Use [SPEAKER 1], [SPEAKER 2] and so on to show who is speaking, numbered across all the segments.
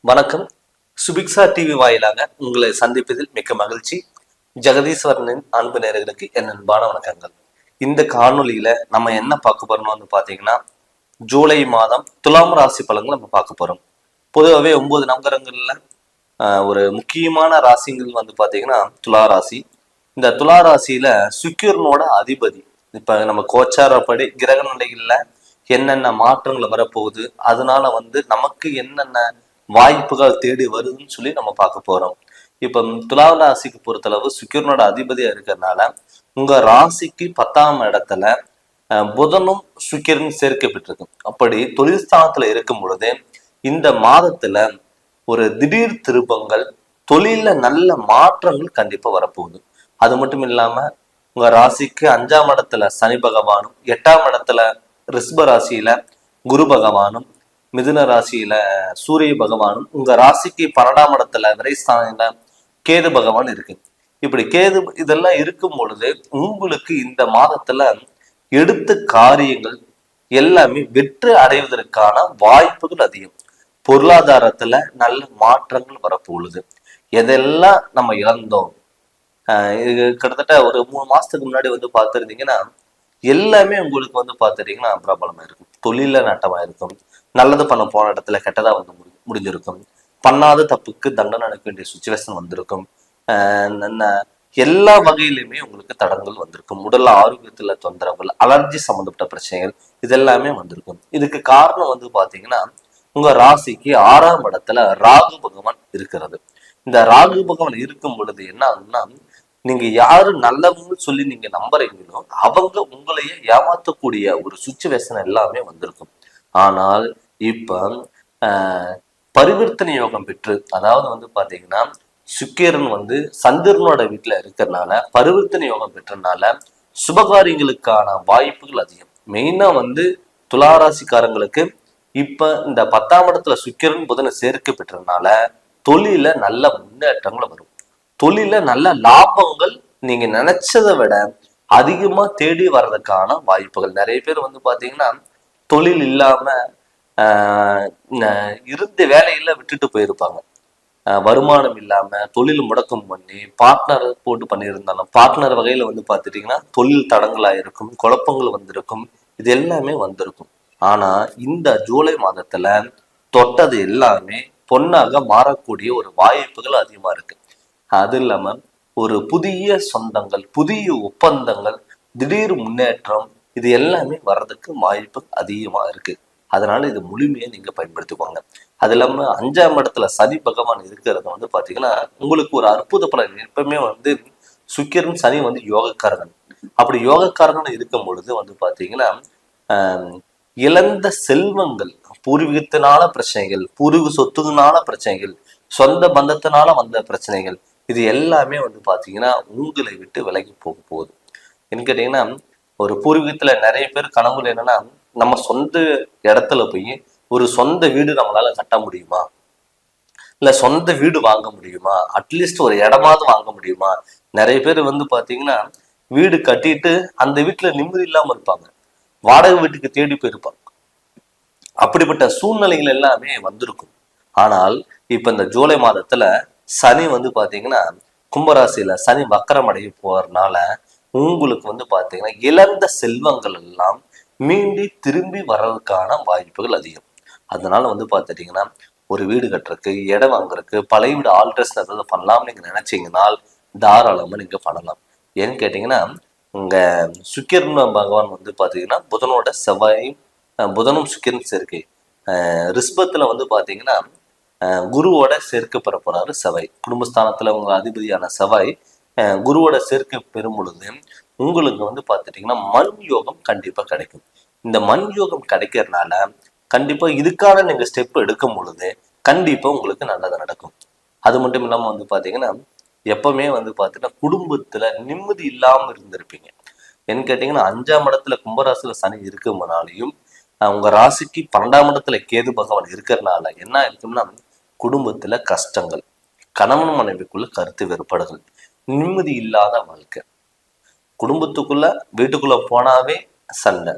[SPEAKER 1] வணக்கம். சுபிக்ஷா டிவி வாயிலாக உங்களை சந்திப்பதில் மிக்க மகிழ்ச்சி. ஜெகதீஸ்வரனின் அன்பு நேயர்களுக்கு என் அன்பான வணக்கங்கள். இந்த காணொலியில நம்ம என்ன பார்க்க போறோம்னு பாத்தீங்கன்னா, ஜூலை மாதம் துலாம் ராசி பலன்கள் நம்ம பார்க்க போறோம். பொதுவாகவே 9 நவகிரகங்கள்ல ஒரு முக்கியமான ராசிகள் பாத்தீங்கன்னா துலா ராசி. இந்த துலா ராசியில சுக்கிரனோட அதிபதி. இப்ப நம்ம கோச்சாரப்படி கிரக நிலைகள்ல என்னென்ன மாற்றங்கள் வரப்போகுது, அதனால நமக்கு என்னென்ன வாய்ப்புகள் தேடி வருதுன்னு சொல்லி நம்ம பார்க்க போறோம். இப்ப துலா ராசிக்கு பொறுத்தளவு சுக்கிரனோட அதிபதியா இருக்கிறதுனால உங்க ராசிக்கு 10ஆம் இடத்துல புதனும் சுக்கிரனும் சேர்க்கப்பட்டிருக்கு. அப்படி தொழில் ஸ்தானத்துல இருக்கும் பொழுது இந்த மாதத்துல ஒரு திடீர் திருப்பங்கள், தொழில நல்ல மாற்றங்கள் கண்டிப்பா வரப்போகுது. அது மட்டும் இல்லாம உங்க ராசிக்கு 5ஆம் இடத்துல சனி பகவானும், 8ஆம் இடத்துல ரிஷப ராசியில குரு பகவானும், மிதுன ராசியில சூரிய பகவானும், உங்க ராசிக்கு 12ஆம் இடத்துல விரைஸ்தானில கேது பகவான் இருக்கு. இப்படி கேது இதெல்லாம் இருக்கும் பொழுது உங்களுக்கு இந்த மாதத்துல எடுத்த காரியங்கள் எல்லாமே வெற்றி அடைவதற்கான வாய்ப்புகள் அதிகம். பொருளாதாரத்துல நல்ல மாற்றங்கள் வரப்போகுது. எதெல்லாம் நம்ம இழந்தோம், கிட்டத்தட்ட ஒரு 3 மாசத்துக்கு முன்னாடி பார்த்துருந்தீங்கன்னா எல்லாமே உங்களுக்கு பார்த்துட்டீங்கன்னா பிரபலமா இருக்கும். தொழில நட்டமா இருக்கும். நல்லது பண்ண போன இடத்துல கெட்டதா முடிஞ்சிருக்கும். பண்ணாத தப்புக்கு தண்டனை அனுப்ப வேண்டிய சுச்சுவேஷன் வந்திருக்கும். எல்லா வகையிலுமே உங்களுக்கு தடங்கள் வந்திருக்கும். உடல் ஆரோக்கியத்துல தொந்தரவுகள், அலர்ஜி சம்பந்தப்பட்ட பிரச்சனைகள் இதெல்லாமே வந்திருக்கும். இதுக்கு காரணம் பாத்தீங்கன்னா உங்க ராசிக்கு 6ஆம் இடத்துல ராகு பகவான் இருக்கிறது. இந்த ராகு பகவான் இருக்கும் பொழுது என்ன ஆகுதுன்னா, நீங்க யாரு நல்லவங்கன்னு சொல்லி நீங்க நம்புறீங்களோ அவங்க உங்களையே ஏமாற்றக்கூடிய ஒரு சுச்சுவேஷன் எல்லாமே வந்திருக்கும். ஆனால் இப்ப பரிவர்த்தனை யோகம் பெற்று, அதாவது பாத்தீங்கன்னா சுக்கிரன் சந்திரனோட வீட்டுல இருக்கிறதுனால பரிவர்த்தனை யோகம் பெற்றனால சுபகாரியங்களுக்கான வாய்ப்புகள் அதிகம். மெயினா துளாராசிக்காரங்களுக்கு இப்ப இந்த 10ஆம் இடத்துல சுக்கிரன் புதனை சேர்க்கை பெற்றதுனால தொழில நல்ல முன்னேற்றங்கள் வரும். தொழில நல்ல லாபங்கள் நீங்க நினைச்சதை விட அதிகமா தேடி வர்றதுக்கான வாய்ப்புகள். நிறைய பேர் பாத்தீங்கன்னா தொழில் இல்லாம இருந்த வேலையில விட்டுட்டு போயிருப்பாங்க. வருமானம் இல்லாம தொழில் முடக்கம் பண்ணி பார்ட்னர் போட்டு பண்ணியிருந்தாலும் பார்ட்னர் வகையில பாத்துட்டீங்கன்னா தொழில் தடங்களாயிருக்கும், குழப்பங்கள் வந்திருக்கும். இது எல்லாமே வந்திருக்கும். ஆனா இந்த ஜூலை மாதத்துல தொட்டது எல்லாமே பொன்னாக மாறக்கூடிய ஒரு வாய்ப்புகள் அதிகமா இருக்கு. அது இல்லாம ஒரு புதிய சொந்தங்கள், புதிய ஒப்பந்தங்கள், திடீர் முன்னேற்றம் இது எல்லாமே வர்றதுக்கு வாய்ப்பு அதிகமா இருக்கு. அதனால இது முழுமையை நீங்க பயன்படுத்திக்குவாங்க. அது இல்லாம 5ஆம் இடத்துல சனி பகவான் இருக்கிறது பாத்தீங்கன்னா உங்களுக்கு ஒரு அற்புத பலன். எப்பவுமே சுக்கிரன் சனி யோகக்காரகன். அப்படி யோகக்காரகன் இருக்கும் பொழுது பாத்தீங்கன்னா இழந்த செல்வங்கள், பூர்வீகத்தினால பிரச்சனைகள், பூர்வீக சொத்துனால பிரச்சனைகள், சொந்த பந்தத்தினால வந்த பிரச்சனைகள் இது எல்லாமே பாத்தீங்கன்னா உங்களை விட்டு விலகி போக போகுது. என்ன கேட்டீங்கன்னா ஒரு பூர்வீகத்துல நிறைய பேர் கனவுல என்னன்னா, நம்ம சொந்த இடத்துல போய் ஒரு சொந்த வீடு நம்மளால கட்ட முடியுமா, இல்ல சொந்த வீடு வாங்க முடியுமா, அட்லீஸ்ட் ஒரு இடமாவது வாங்க முடியுமா. நிறைய பேர் பாத்தீங்கன்னா வீடு கட்டிட்டு அந்த வீட்டுல நிம்மதி இல்லாம இருப்பாங்க. வாடகை வீட்டுக்கு தேடி போயிருப்பாங்க. அப்படிப்பட்ட சூழ்நிலைகள் எல்லாமே வந்திருக்கும். ஆனால் இப்ப இந்த ஜூலை மாதத்துல சனி பாத்தீங்கன்னா கும்பராசியில சனி வக்கரம் அடைய போறதுனால உங்களுக்கு பாத்தீங்கன்னா இழந்த செல்வங்கள் எல்லாம் மீண்டி திரும்பி வர்றதுக்கான வாய்ப்புகள் அதிகம். அதனால பாத்துட்டீங்கன்னா ஒரு வீடு கட்டுறதுக்கு, இடம் வாங்குறதுக்கு, பழைய வீடு ஆல்ட்ரேஷன் ஏதாவது பண்ணலாம் நீங்க நினைச்சீங்கன்னா தாராளமா நீங்க பண்ணலாம். ஏன்னு கேட்டீங்கன்னா உங்க சுக்கிரன் பகவான் பாத்தீங்கன்னா புதனோட செவ்வாயும், புதனும் சுக்கிரன் சேர்க்கை. ரிஷபத்துல பாத்தீங்கன்னா குருவோட சேர்க்கை பெற போறாரு செவ்வாய். குடும்பஸ்தானத்துல உங்க அதிபதியான செவ்வாய் குருவோட சேர்க்கை பெறும் பொழுது உங்களுக்கு பாத்துட்டீங்கன்னா மண் யோகம் கண்டிப்பா கிடைக்கும். இந்த மண் யோகம் கிடைக்கிறதுனால கண்டிப்பா இதுக்கான நீங்க ஸ்டெப் எடுக்கும் பொழுது கண்டிப்பா உங்களுக்கு நல்லது நடக்கும். அது மட்டும் இல்லாம பாத்தீங்கன்னா எப்பவுமே பாத்தீங்கன்னா குடும்பத்துல நிம்மதி இல்லாம இருந்திருப்பீங்க. என்ன கேட்டீங்கன்னா 5ஆம் இடத்துல கும்பராசில சனி இருக்கும்னாலையும் உங்க ராசிக்கு 12ஆம் இடத்துல கேது பகவான் இருக்கிறதுனால என்ன இருக்கும்னா குடும்பத்துல கஷ்டங்கள், கணவன் மனைவிக்குள்ள கருத்து வேறுபாடுகள், நிம்மதி இல்லாத வாழ்க்கை. குடும்பத்துக்குள்ள வீட்டுக்குள்ள போனாவே சண்டை.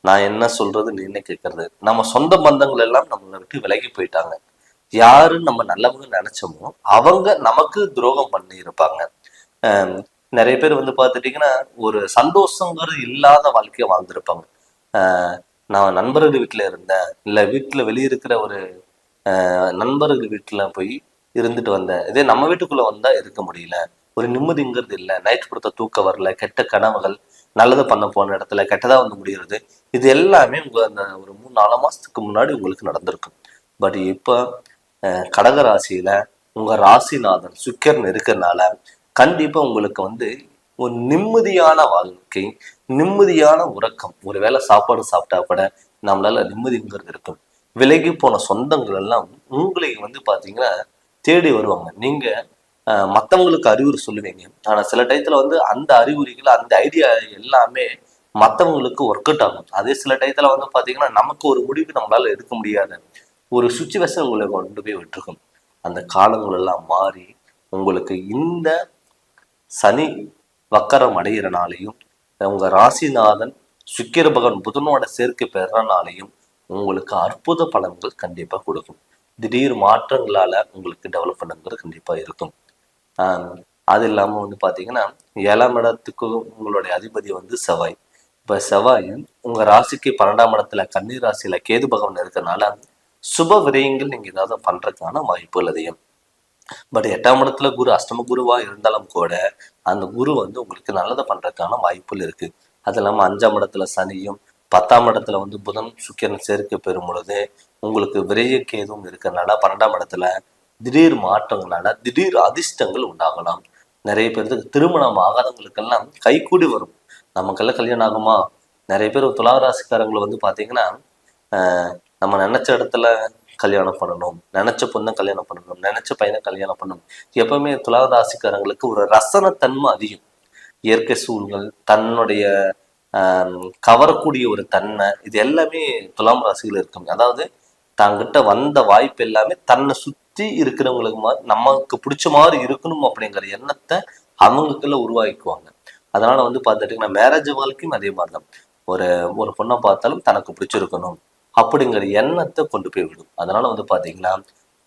[SPEAKER 1] நான் என்ன சொல்றது நீ என்ன கேட்கறது. நம்ம சொந்த பந்தங்கள் எல்லாம் நம்மளை விட்டு விலகி போயிட்டாங்க. யாரு நம்ம நல்லவங்க நினைச்சோமோ அவங்க நமக்கு துரோகம் பண்ணி இருப்பாங்க. நிறைய பேர் வந்து பார்த்துட்டீங்கன்னா ஒரு சந்தோஷங்கிறது இல்லாத வாழ்க்கையை வாழ்ந்திருப்பாங்க. நான் நண்பர்கள் வீட்டில் இருந்தேன், இல்லை வீட்டில் வெளியே இருக்கிற ஒரு நண்பர்கள் வீட்டில் போய் இருந்துட்டு வந்தேன், இதே நம்ம வீட்டுக்குள்ள வந்தா இருக்க முடியல, ஒரு நிம்மதிங்கிறது இல்லை, நைட் கொடுத்த தூக்கம் வரல, கெட்ட கனவுகள், நல்லது பண்ண போன இடத்துல கெட்டதா வந்து முடிகிறது. இது எல்லாமே உங்க அந்த ஒரு 3-4 மாசத்துக்கு முன்னாடி உங்களுக்கு நடந்திருக்கும். பட் இப்போ கடக ராசியில உங்க ராசிநாதன் சுக்கிரன் இருக்கிறதுனால கண்டிப்பா உங்களுக்கு வந்து ஒரு நிம்மதியான வாழ்க்கை, நிம்மதியான உறக்கம். ஒரு வேளை சாப்பாடு சாப்பிட்டா கூட நம்மளால நிம்மதிங்கிறது இருக்கும். விலகி போன சொந்தங்கள் எல்லாம் உங்களை வந்து பாத்தீங்கன்னா தேடி வருவாங்க. நீங்க மற்றவங்களுக்கு அறிவுரை சொல்லுவீங்க, ஆனா சில டயத்துல வந்து அந்த அறிகுறிகள் அந்த ஐடியா எல்லாமே மற்றவங்களுக்கு ஒர்க் அவுட் ஆகும். அதே சில டயத்துல வந்து பாத்தீங்கன்னா நமக்கு ஒரு முடிவு நம்மளால எடுக்க முடியாத ஒரு சுச்சுவேஷன் உங்களை கொண்டு போய் விட்டுருக்கும். அந்த காலங்கள் எல்லாம் மாறி உங்களுக்கு இந்த சனி வக்கரம் அடைகிறனாலையும் உங்க ராசிநாதன் சுக்கிர பகவான் புதனோட சேர்க்கை பெறனாலையும் உங்களுக்கு அற்புத பலன்கள் கண்டிப்பா கொடுக்கும். திடீர் மாற்றங்களால உங்களுக்கு டெவலப்மெண்ட்ங்கிறது கண்டிப்பா இருக்கும். அது இல்லாம வந்து பாத்தீங்கன்னா 7ஆம் இடத்துக்கு உங்களுடைய அதிபதி வந்து செவ்வாய். இப்ப செவ்வாய் உங்க ராசிக்கு 12ஆம் இடத்துல கன்னி ராசியில கேது பகவான் இருக்கிறதுனால சுப விரயங்கள் நீங்க ஏதாவது பண்றதுக்கான வாய்ப்புகள் அதிகம். பட் 8ஆம் இடத்துல குரு அஷ்டம குருவா இருந்தாலும் கூட அந்த குரு வந்து உங்களுக்கு நல்லதை பண்றதுக்கான வாய்ப்புகள் இருக்கு. அது இல்லாம 5ஆம் இடத்துல சனியும் 10ஆம் இடத்துல வந்து புதன் சுக்கிரன் சேர்க்கை பெறும் பொழுது உங்களுக்கு விரைய கேதும் இருக்கிறதுனால 12ஆம் இடத்துல திடீர் மாற்றங்களால திடீர் அதிர்ஷ்டங்கள் உண்டாகலாம். நிறைய பேருக்கு திருமணம் ஆகாதவங்களுக்கெல்லாம் கைகூடி வரும். நமக்கெல்லாம் கல்யாணம் ஆகுமா? நிறைய பேர் துளாராசிக்காரங்களை வந்து பாத்தீங்கன்னா நம்ம நினைச்ச இடத்துல கல்யாணம் பண்ணணும், நினைச்ச பொண்ணை கல்யாணம் பண்ணணும், நினைச்ச பையனை கல்யாணம் பண்ணணும். எப்பவுமே துளாராசிக்காரங்களுக்கு ஒரு ரசனத்தன்மை அதிகம். இயற்கை சூழ்கள், தன்னுடைய கவரக்கூடிய ஒரு தன்மை, இது எல்லாமே துலாம் ராசிகள் இருக்கும். அதாவது தாங்கிட்ட வந்த வாய்ப்பு எல்லாமே தன்னை சுத்தி இருக்கிறவங்களுக்கு நமக்கு பிடிச்ச மாதிரி இருக்கணும் அப்படிங்கிற எண்ணத்தை அவங்களுக்குள்ள உருவாக்கிக்குவாங்க. அதனால வந்து பார்த்துட்டீங்கன்னா மேரேஜ் வாழ்க்கையும் அதே மாதிரிதான். ஒரு ஒரு பொண்ணை பார்த்தாலும் தனக்கு பிடிச்சிருக்கணும் அப்படிங்கிற எண்ணத்தை கொண்டு போய் விடும். அதனால வந்து பாத்தீங்கன்னா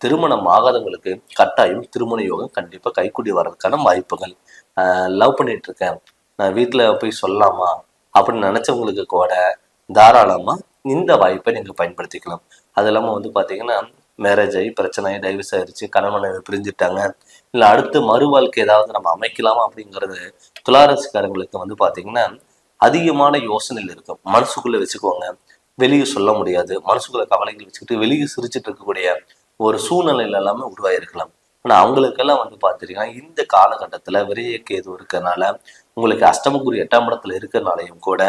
[SPEAKER 1] திருமணம் ஆகாதவங்களுக்கு கட்டாயம் திருமண யோகம் கண்டிப்பா கைக்கூடி வர்றதுக்கான வாய்ப்புகள். லவ் பண்ணிட்டு இருக்கேன், நான் வீட்டுல போய் சொல்லலாமா அப்படின்னு நினைச்சவங்களுக்கு கூட தாராளமா இந்த வாய்ப்பை நீங்க பயன்படுத்திக்கலாம். அது இல்லாம வந்து பாத்தீங்கன்னா மேரேஜ் ஆகி பிரச்சனை ஆகி டைவர்ஸ் ஆயிடுச்சு, கணவனை பிரிஞ்சுட்டாங்க, இல்ல அடுத்து மறு வாழ்க்கை ஏதாவது நம்ம அமைக்கலாமா அப்படிங்கிறது துளாராசிக்காரங்களுக்கு வந்து பாத்தீங்கன்னா அதிகமான யோசனைகள் இருக்கும். மனசுக்குள்ள வச்சுக்குவாங்க, வெளியே சொல்ல முடியாது. மனசுக்குள்ள கவலைகள் வச்சுக்கிட்டு வெளியே சிரிச்சுட்டு இருக்கக்கூடிய ஒரு சூழ்நிலையில எல்லாமே உருவாயிருக்கலாம். ஆனா அவங்களுக்கெல்லாம் வந்து பார்த்துட்டீங்கன்னா இந்த காலகட்டத்துல விரைய கேது இருக்கிறதுனால உங்களுக்கு அஷ்டமகுரு 8ஆம் இடத்துல இருக்கிறனாலையும் கூட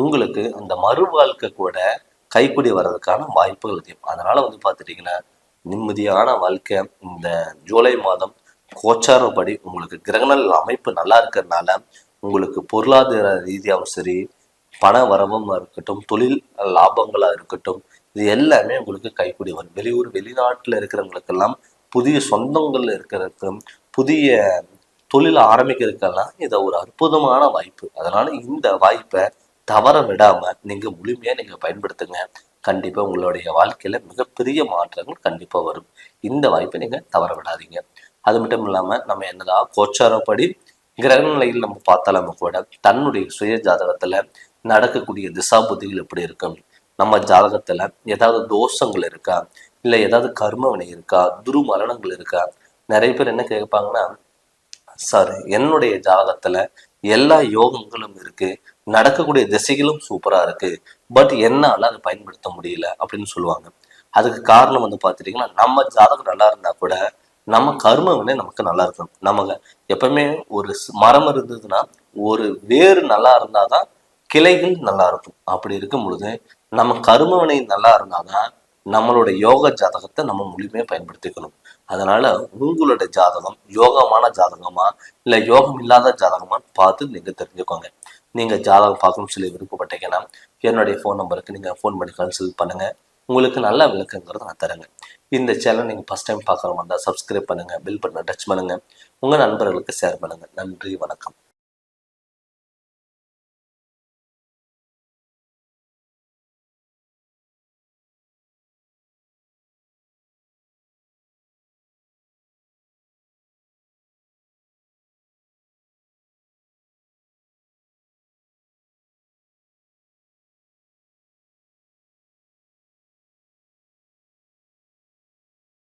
[SPEAKER 1] உங்களுக்கு அந்த மறு வாழ்க்கை கூட கைப்பிடி வர்றதுக்கான வாய்ப்புகள் அதிகம். அதனால வந்து பார்த்துட்டீங்கன்னா நிம்மதியான வாழ்க்கை இந்த ஜூலை மாதம் கோச்சாரப்படி உங்களுக்கு கிரகணல் அமைப்பு நல்லா இருக்கிறதுனால உங்களுக்கு பொருளாதார ரீதியாகவும் சரி, பண வரவும் இருக்கட்டும், தொழில் லாபங்களா இருக்கட்டும், இது எல்லாமே உங்களுக்கு கைக்கூடி வரும். வெளிநாட்டுல இருக்கிறவங்களுக்கெல்லாம் புதிய சொந்தங்கள் இருக்கிறதுக்கும் புதிய தொழில் ஆரம்பிக்கிறதுக்கெல்லாம் இதை ஒரு அற்புதமான வாய்ப்பு. அதனால இந்த வாய்ப்பை தவற விடாம நீங்க முழுமையா நீங்க பயன்படுத்துங்க. கண்டிப்பா உங்களுடைய வாழ்க்கையில மிகப்பெரிய மாற்றங்கள் கண்டிப்பா வரும். இந்த வாய்ப்பை நீங்க தவற விடாதீங்க. அது மட்டும் இல்லாம நம்ம என்னதான் கோச்சாரப்படி கிரக நிலையில் நம்ம பார்த்தாலும் கூட தன்னுடைய சுய ஜாதகத்துல நடக்கக்கூடிய திசா புத்திகள் எப்படி இருக்கும், நம்ம ஜாதகத்துல ஏதாவது தோஷங்கள் இருக்கா, இல்ல ஏதாவது கர்ம வினை இருக்கா, துருமரணங்கள் இருக்கா. நிறைய பேர் என்ன கேட்பாங்கன்னா, சார் என்னுடைய ஜாதகத்துல எல்லா யோகங்களும் இருக்கு, நடக்கக்கூடிய திசைகளும் சூப்பரா இருக்கு, பட் என்னால அதை பயன்படுத்த முடியல அப்படின்னு சொல்லுவாங்க. அதுக்கு காரணம் வந்து பாத்துட்டீங்கன்னா நம்ம ஜாதகம் நல்லா இருந்தா கூட நம்ம கர்ம வினை நமக்கு நல்லா இருக்கணும். நமக்கு எப்பவுமே ஒரு மரம் இருந்ததுன்னா ஒரு வேறு நல்லா இருந்தாதான் கிளைகள் நல்லா இருக்கும். அப்படி இருக்கும் பொழுது நம்ம கர்மவினை நல்லா இருந்தாதான் நம்மளோட யோக ஜாதகத்தை நம்ம முழுமையா பயன்படுத்திக்கணும். அதனால உங்களோட ஜாதகம் யோகமான ஜாதகமா இல்ல யோகம் இல்லாத ஜாதகமான்னு பார்த்து நீங்க தெரிஞ்சுக்கோங்க. நீங்க ஜாதகம் பார்க்கணும்னு சொல்லி விருப்பப்பட்டீங்கன்னா என்னுடைய ஃபோன் நம்பருக்கு நீங்க ஃபோன் பண்ணி கன்சல்ட் பண்ணுங்க. உங்களுக்கு நல்ல விளக்கங்கிறத நான் தரேங்க. இந்த சேனல் நீங்க ஃபர்ஸ்ட் டைம் பார்க்குற மாதிரி சப்ஸ்கிரைப் பண்ணுங்க, பெல் பட்டனை டச் பண்ணுங்க, உங்க நண்பர்களுக்கு ஷேர் பண்ணுங்க. நன்றி, வணக்கம்.